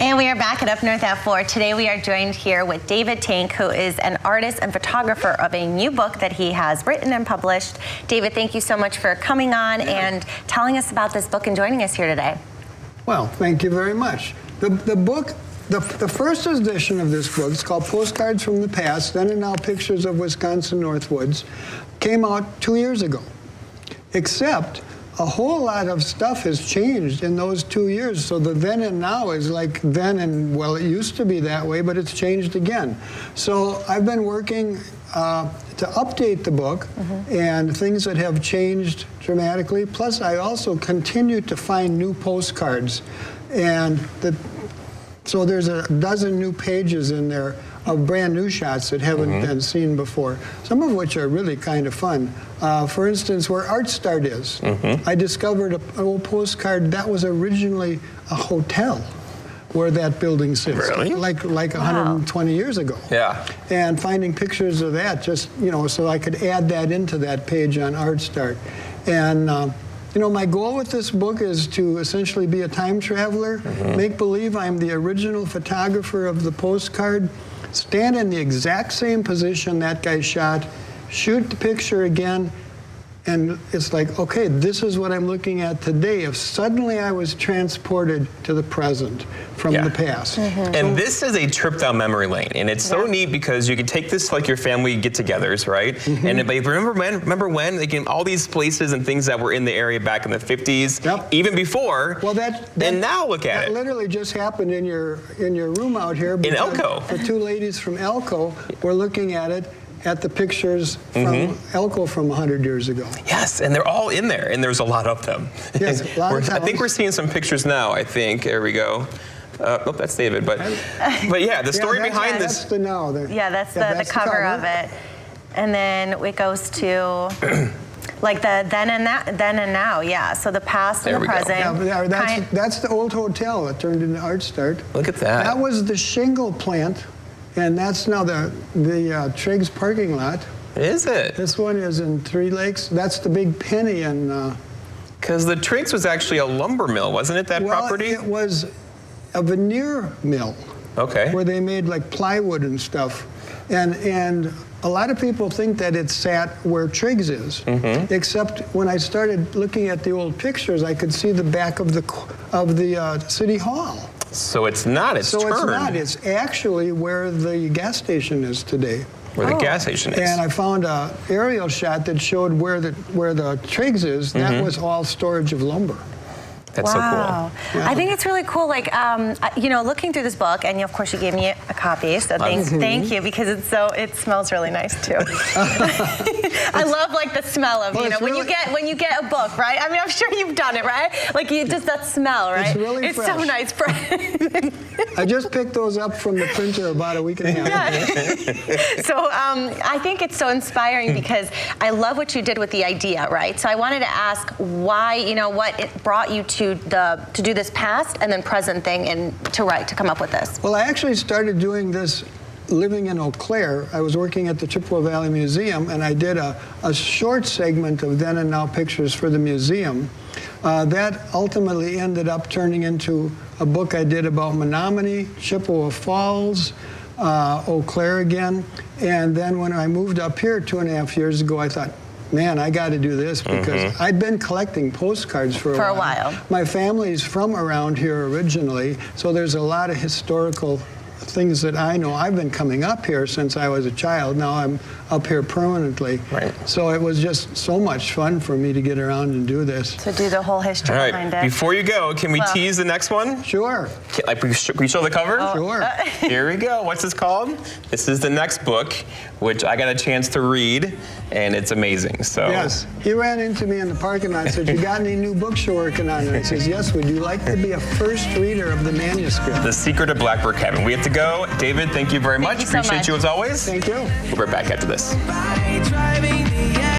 And we are back at Up North at 4. Today we are joined here with David Tank, who is an artist and photographer of a new book that he has written and published. David, thank you so much for coming on and telling us about this book and joining us here today. Well, thank you very much. The book, the first edition of this book, it's called Postcards from the Past, Then and Now Pictures of Wisconsin Northwoods, came out 2 years ago. Except a whole lot of stuff has changed in those 2 years. So the then and now is like then and, well, it used to be that way, but it's changed again. So I've been working to update the book and things that have changed dramatically. Plus, I also continue to find new postcards. And so there's a dozen new pages in there of brand new shots that haven't been seen before, some of which are really kind of fun. For instance, where Art Start is, I discovered an old postcard that was originally a hotel where that building sits. Really? Like 120 years ago. Yeah. And finding pictures of that, just, you know, so I could add that into that page on Art Start. And you know, my goal with this book is to essentially be a time traveler, make believe I'm the original photographer of the postcard, stand in the exact same position that guy shot, shoot the picture again, and it's like, okay, this is what I'm looking at today. If suddenly I was transported to the present from the past. And this is a trip down memory lane, and it's so neat because you can take this to like your family get-togethers, right? And if remember when like in all these places and things that were in the area back in the 50s, even before. Well, and now look at it. That literally just happened in your room out here. In Elko. The two ladies from Elko were looking at it. At the pictures from Elko from 100 years ago. Yes, and they're all in there, and there's a lot of them. Yes, a lot of I think we're seeing some pictures now, I think. There we go. Oh, that's David, but yeah, the story behind this. That's the now. That's the cover of it. And then it goes to like the then and now, yeah. So the past and the present. Yeah, that's the old hotel that turned into Art Start. Look at that. That was the shingle plant. And that's now the Triggs parking lot. Is it? This one is in Three Lakes. That's the big penny in... Because the Triggs was actually a lumber mill, wasn't it, that property? It was a veneer mill. Okay. Where they made like plywood and stuff. And a lot of people think that it sat where Triggs is. Except when I started looking at the old pictures, I could see the back of the City Hall. So it's not, it's turned. So it's not, it's actually where the gas station is today. Where the gas station is. And I found an aerial shot that showed where the Triggs is. That was all storage of lumber. That's so cool. Yeah. I think it's really cool, like, you know, looking through this book, and of course you gave me a copy, so thank you, because it smells really nice too. I love like the smell of, you know, when you get a book, right? I mean, I'm sure you've done it, right? Like just that smell, right? It's really fresh. So nice. I just picked those up from the printer about a week and a half ago. So I think it's so inspiring because I love what you did with the idea, right? So I wanted to ask why, you know, what it brought you to do this past and then present thing and to come up with this. Well, I actually started doing this living in Eau Claire. I was working at the Chippewa Valley Museum, and I did a short segment of then and now pictures for the museum. That ultimately ended up turning into a book I did about Menominee, Chippewa Falls, Eau Claire again. And then when I moved up here 2.5 years ago, I thought, man, I got to do this because I'd been collecting postcards for a while. My family's from around here originally, so there's a lot of historical things that I know. I've been coming up here since I was a child. Now I'm up here permanently. Right. So it was just so much fun for me to get around and do this. To do the whole history behind it. Before you go, can we tease the next one? Sure. Can we show the cover? Sure. Here we go. What's this called? This is the next book, which I got a chance to read, and it's amazing. So yes, he ran into me in the parking lot and said, "You got any new books you're working on?" And I says, "Yes, would you like to be a first reader of the manuscript?" The Secret of Blackbird Cabin. We have to go. David, thank you very much. Thank you so much. Appreciate you as always. Thank you. We'll be right back after this.